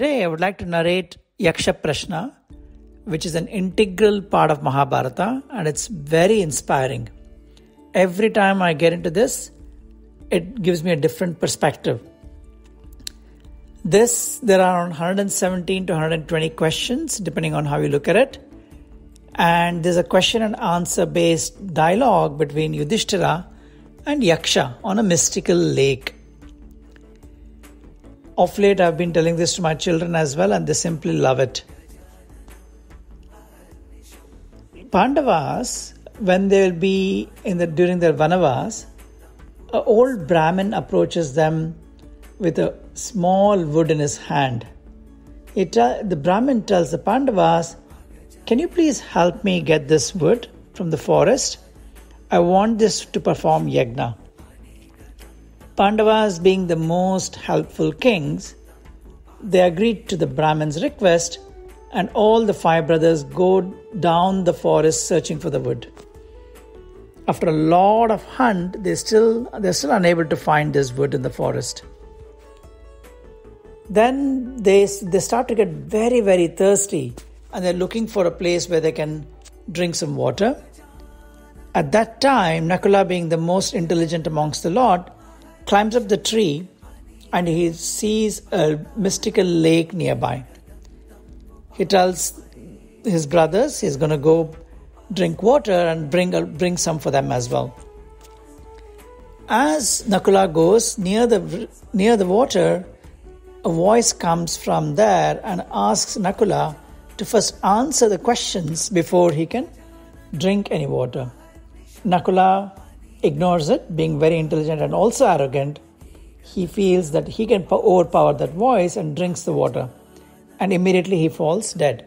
Today I would like to narrate Yaksha Prashna, which is an integral part of Mahabharata, and it's very inspiring. Every time I get into this, it gives me a different perspective. There are around 117 to 120 questions, depending on how you look at it. And there's a question and answer based dialogue between Yudhisthira and Yaksha on a mystical lake. Of late, I've been telling this to my children as well, and they simply love it. Pandavas, when they'll be during their Vanavas, an old Brahmin approaches them with a small wood in his hand. The Brahmin tells the Pandavas, "Can you please help me get this wood from the forest? I want this to perform yajna." Pandavas, being the most helpful kings, they agreed to the Brahmin's request, and all the 5 brothers go down the forest searching for the wood. After a lot of hunt, they're still unable to find this wood in the forest. Then they start to get very, very thirsty, and they're looking for a place where they can drink some water. At that time, Nakula, being the most intelligent amongst the lot, climbs up the tree and he sees a mystical lake nearby. He tells his brothers he's going to go drink water and bring some for them as well. As Nakula goes near the water, a voice comes from there and asks Nakula to first answer the questions before he can drink any water. Nakula ignores it, being very intelligent and also arrogant. He feels that he can overpower that voice and drinks the water, and immediately he falls dead.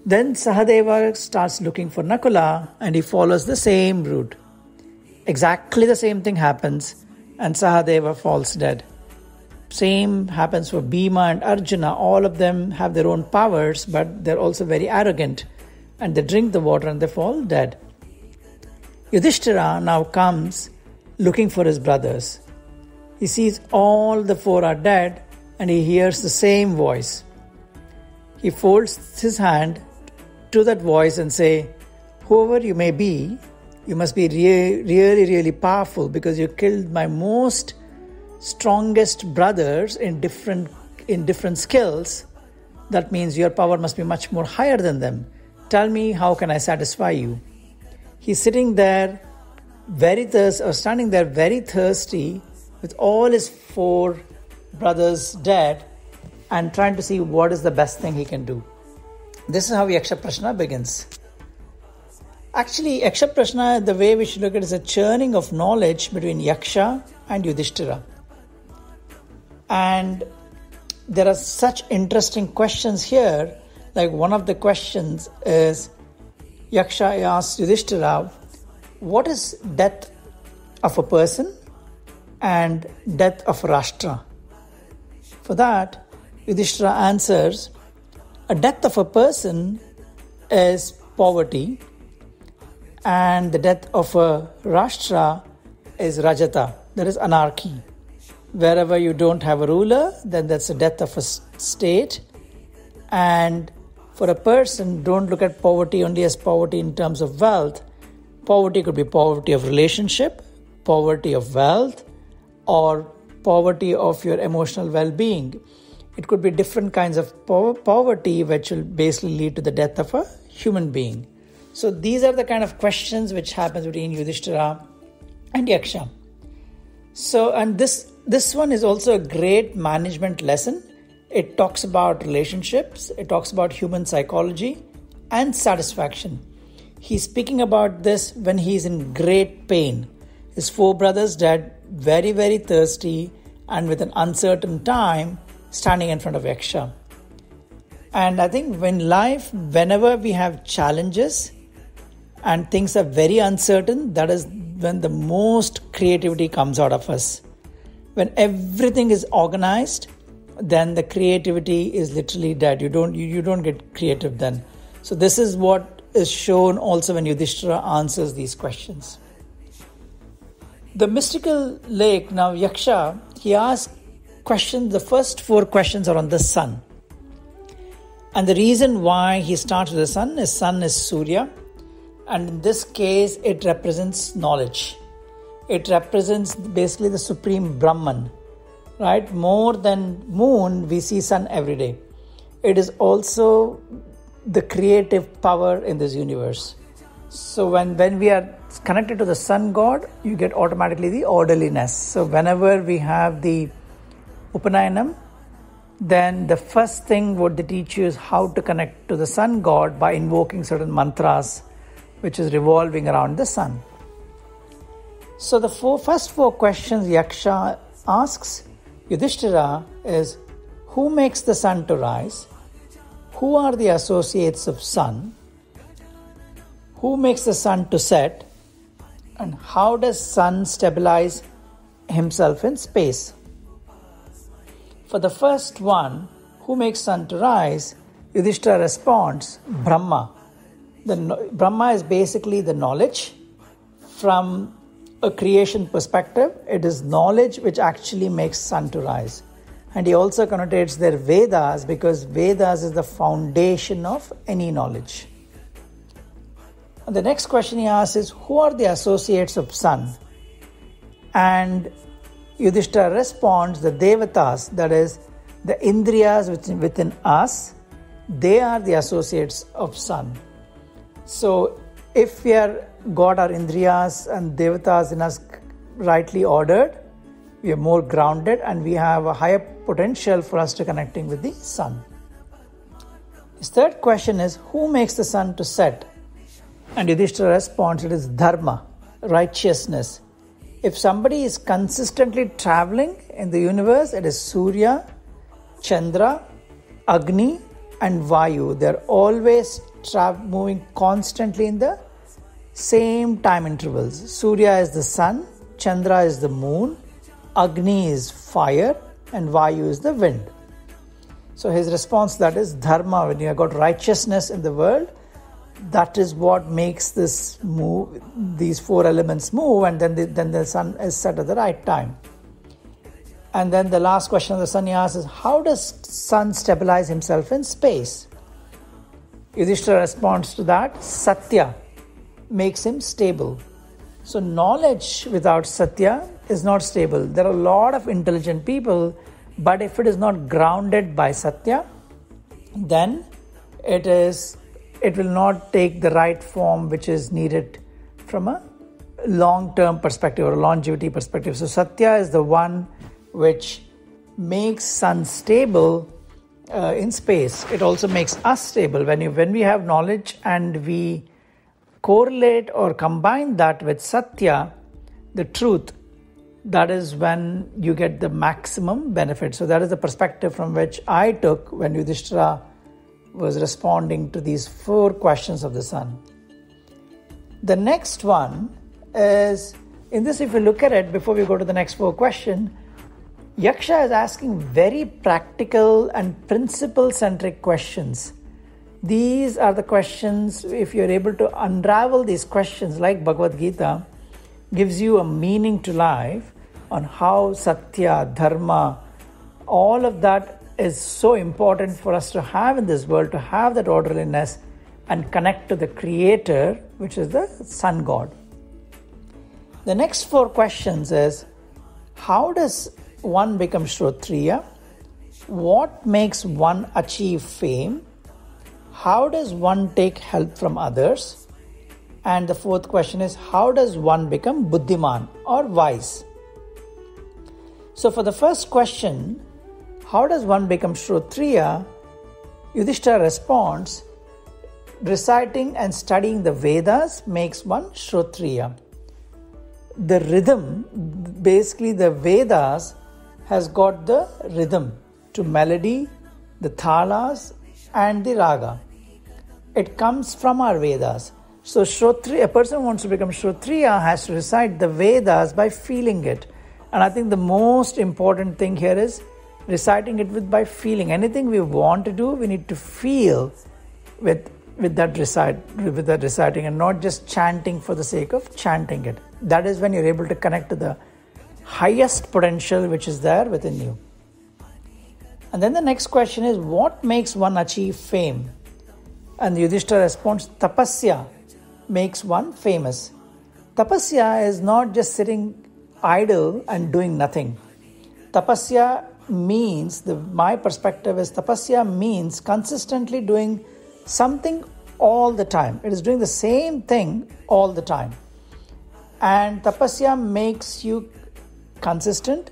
Then Sahadeva starts looking for Nakula, and he follows the same route. Exactly the same thing happens, and Sahadeva falls dead. Same happens for Bhima and Arjuna. All of them have their own powers, but they're also very arrogant, and they drink the water and they fall dead. Yudhishthira now comes looking for his brothers. He sees all the 4 are dead, and he hears the same voice. He folds his hand to that voice and say, "Whoever you may be, you must be really, really powerful, because you killed my most strongest brothers in different skills. That means your power must be much more higher than them. Tell me, how can I satisfy you?" He's standing there very thirsty with all his 4 brothers dead, and trying to see what is the best thing he can do. This is how Yaksha Prashna begins. Actually, Yaksha Prashna, the way we should look at it, is a churning of knowledge between Yaksha and Yudhishthira. And there are such interesting questions here. Like one of the questions is, Yaksha asks Yudhishthira, what is death of a person and death of a Rashtra? For that, Yudhishthira answers, a death of a person is poverty, and the death of a Rashtra is Rajata, that is anarchy. Wherever you don't have a ruler, then that's the death of a state. And for a person, don't look at poverty only as poverty in terms of wealth. Poverty could be poverty of relationship, poverty of wealth, or poverty of your emotional well-being. It could be different kinds of poverty which will basically lead to the death of a human being. So these are the kind of questions which happens between Yudhishthira and Yaksha. So, and this one is also a great management lesson. It talks about relationships, it talks about human psychology and satisfaction. He's speaking about this when he's in great pain. His 4 brothers dead, very, very thirsty, and with an uncertain time, standing in front of Yaksha. And I think whenever we have challenges and things are very uncertain, that is when the most creativity comes out of us. When everything is organized, then the creativity is literally dead. You don't get creative then. So this is what is shown also when Yudhishthira answers these questions. The mystical lake, now Yaksha, he asked the first 4 questions are on the sun. And the reason why he starts with the sun is Surya. And in this case, it represents knowledge. It represents basically the supreme Brahman, right? More than moon, we see sun every day. It is also the creative power in this universe. So when we are connected to the sun god, you get automatically the orderliness. So whenever we have the Upanayanam, then the first thing what they teach you is how to connect to the sun god by invoking certain mantras, which is revolving around the sun. So the first 4 questions Yaksha asks Yudhishthira is, who makes the sun to rise? Who are the associates of sun? Who makes the sun to set? And how does sun stabilize himself in space? For the first one, who makes sun to rise, Yudhishthira responds, Brahma. Brahma is basically the knowledge. From a creation perspective, it is knowledge which actually makes sun to rise. And he also connotates their Vedas, because Vedas is the foundation of any knowledge. And the next question he asks is, who are the associates of sun? And Yudhishthira responds, the Devatas, that is, the Indriyas within us, they are the associates of sun. So if we are got our Indriyas and Devatas in us rightly ordered, we are more grounded and we have a higher potential for us to connecting with the sun. His third question is, who makes the sun to set? And Yudhishthira responds, it is dharma, righteousness. If somebody is consistently traveling in the universe, it is Surya, Chandra, Agni and Vayu. They are always moving constantly in the same time intervals. Surya is the sun, Chandra is the moon, Agni is fire and Vayu is the wind. So his response to that is dharma. When you have got righteousness in the world, that is what makes this move, these 4 elements move, and then the sun is set at the right time. And then the last question of the sun he asks is, how does sun stabilize himself in space? Yudhishthira responds to that, Satya makes him stable. So knowledge without Satya is not stable. There are a lot of intelligent people, but if it is not grounded by Satya, then it will not take the right form which is needed from a long-term perspective or a longevity perspective. So Satya is the one which makes sun stable in space. It also makes us stable. When we have knowledge and we correlate or combine that with Satya, the truth, that is when you get the maximum benefit. So that is the perspective from which I took when Yudhishthira was responding to these 4 questions of the sun. The next one is, in this, if you look at it, before we go to the next 4 questions, Yaksha is asking very practical and principle-centric questions. These are the questions, if you're able to unravel these questions, like Bhagavad Gita, gives you a meaning to life on how Satya, Dharma, all of that is so important for us to have in this world, to have that orderliness and connect to the Creator, which is the Sun God. The next 4 questions is, how does one become Shrotriya? What makes one achieve fame? How does one take help from others? And the 4th question is, how does one become Buddhiman or wise? So for the first question, how does one become Shrotriya? Yudhishthira responds, reciting and studying the Vedas makes one Shrotriya. The rhythm, basically the Vedas has got the rhythm to melody, the thalas and the raga. It comes from our Vedas. So a person who wants to become Shrotriya has to recite the Vedas by feeling it. And I think the most important thing here is reciting it by feeling. Anything we want to do, we need to feel with that reciting, and not just chanting for the sake of chanting it. That is when you're able to connect to the highest potential which is there within you. And then the next question is, what makes one achieve fame? And Yudhishthira responds, tapasya makes one famous. Tapasya is not just sitting idle and doing nothing. Tapasya means, my perspective is, tapasya means consistently doing something all the time. It is doing the same thing all the time. And tapasya makes you consistent.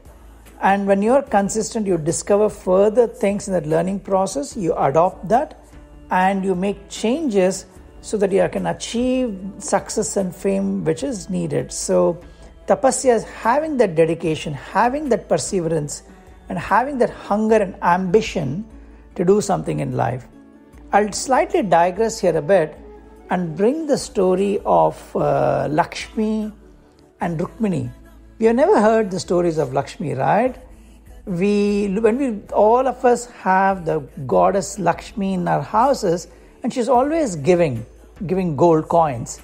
And when you're consistent, you discover further things in that learning process. You adopt that and you make changes so that you can achieve success and fame which is needed. So tapasya is having that dedication, having that perseverance, and having that hunger and ambition to do something in life. I'll slightly digress here a bit and bring the story of Lakshmi and Rukmini. We have never heard the stories of Lakshmi, right? All of us have the goddess Lakshmi in our houses, and she's always giving gold coins.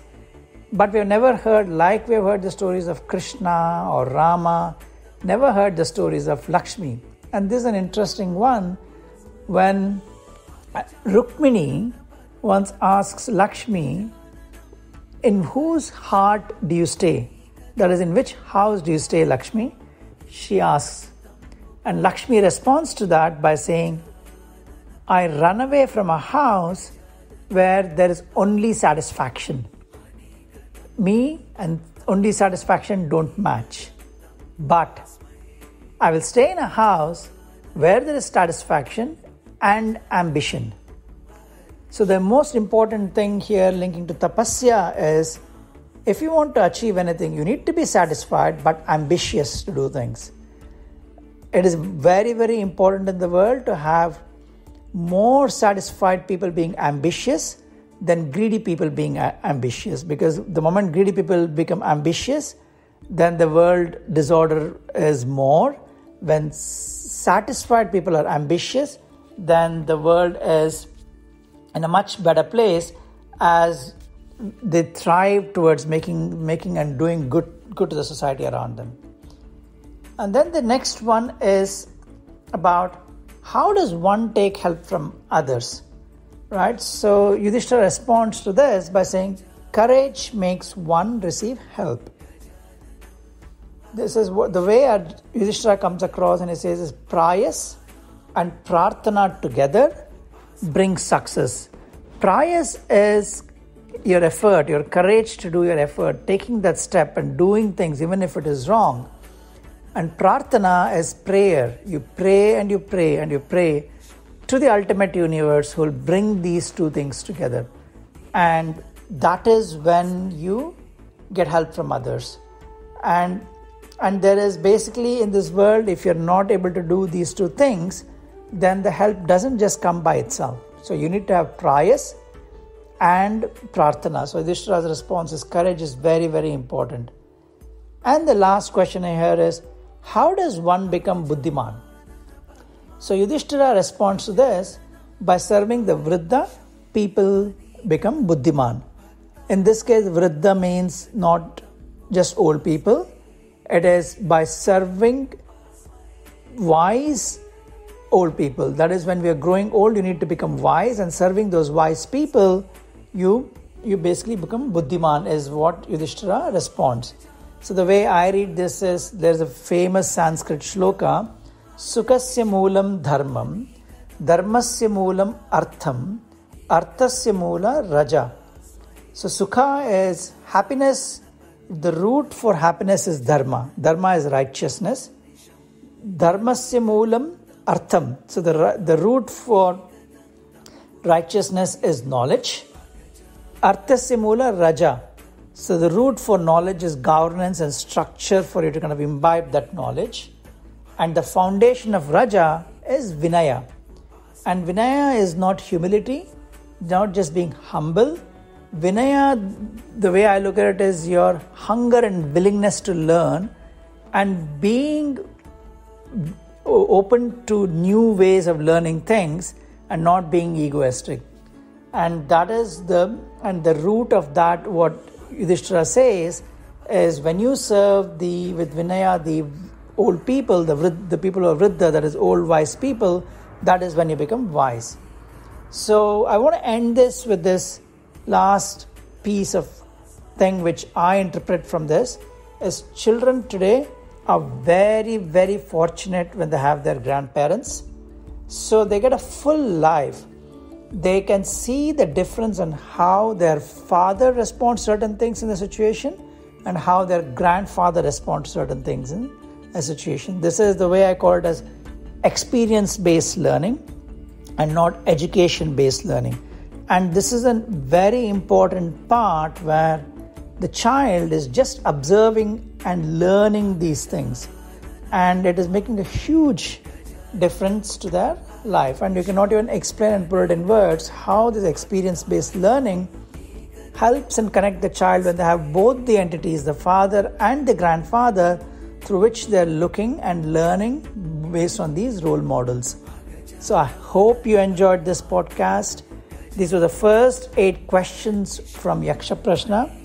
But we have never heard, like we have heard the stories of Krishna or Rama, never heard the stories of Lakshmi. And this is an interesting one when Rukmini once asks Lakshmi, in whose heart do you stay? That is, in which house do you stay, Lakshmi? She asks. And Lakshmi responds to that by saying, I run away from a house where there is only satisfaction. Me and only satisfaction don't match. But I will stay in a house where there is satisfaction and ambition. So the most important thing here linking to tapasya is, if you want to achieve anything, you need to be satisfied but ambitious to do things. It is very, very important in the world to have more satisfied people being ambitious than greedy people being ambitious. Because the moment greedy people become ambitious, then the world disorder is more. When satisfied people are ambitious, then the world is in a much better place as they thrive towards making and doing good to the society around them. And then the next one is about how does one take help from others, right? So Yudhishthira responds to this by saying, courage makes one receive help. This is what the way Yudhishthira comes across, and he says is prayas and prarthana together bring success. Prayas is your effort, your courage to do your effort, taking that step and doing things even if it is wrong. And prarthana is prayer. You pray and you pray and you pray to the ultimate universe who will bring these two things together. And that is when you get help from others. And there is basically in this world, if you're not able to do these two things, then the help doesn't just come by itself. So you need to have prayas and prarthana. So Yudhishthira's response is courage is very, very important. And the last question here is, how does one become buddhiman? So Yudhishthira responds to this by serving the vriddha, people become buddhiman. In this case, vriddha means not just old people. It is by serving wise old people. That is, when we are growing old, you need to become wise, and serving those wise people, you basically become buddhiman, is what Yudhishthira responds. So the way I read this is, there's a famous Sanskrit shloka, Sukasya moolam dharmam, dharmasya moolam artham, arthasya moola raja. So sukha is happiness. The root for happiness is dharma. Dharma is righteousness. Dharmasya moolam artham. So the root for righteousness is knowledge. Arthasya moola raja. So the root for knowledge is governance and structure for you to kind of imbibe that knowledge. And the foundation of raja is vinaya. And vinaya is not humility, not just being humble. Vinaya, the way I look at it, is your hunger and willingness to learn and being open to new ways of learning things and not being egoistic. And that is the root of that, what Yudhishthira says, is when you serve with Vinaya, the old people, the people of Vriddha, that is old wise people, that is when you become wise. So I want to end this with this last piece of thing which I interpret from this is children today are very, very fortunate when they have their grandparents. So they get a full life. They can see the difference in how their father responds to certain things in the situation and how their grandfather responds to certain things in a situation. This is the way I call it as experience-based learning and not education-based learning. And this is a very important part where the child is just observing and learning these things. And it is making a huge difference to their life. And you cannot even explain and put it in words how this experience-based learning helps and connect the child when they have both the entities, the father and the grandfather, through which they're looking and learning based on these role models. So I hope you enjoyed this podcast. These were the first 8 questions from Yaksha Prashna.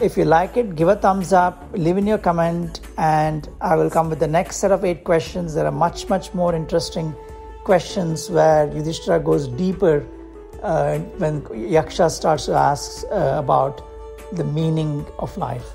If you like it, give a thumbs up, leave in your comment, and I will come with the next set of 8 questions. There are much, much more interesting questions where Yudhishthira goes deeper when Yaksha starts to ask about the meaning of life.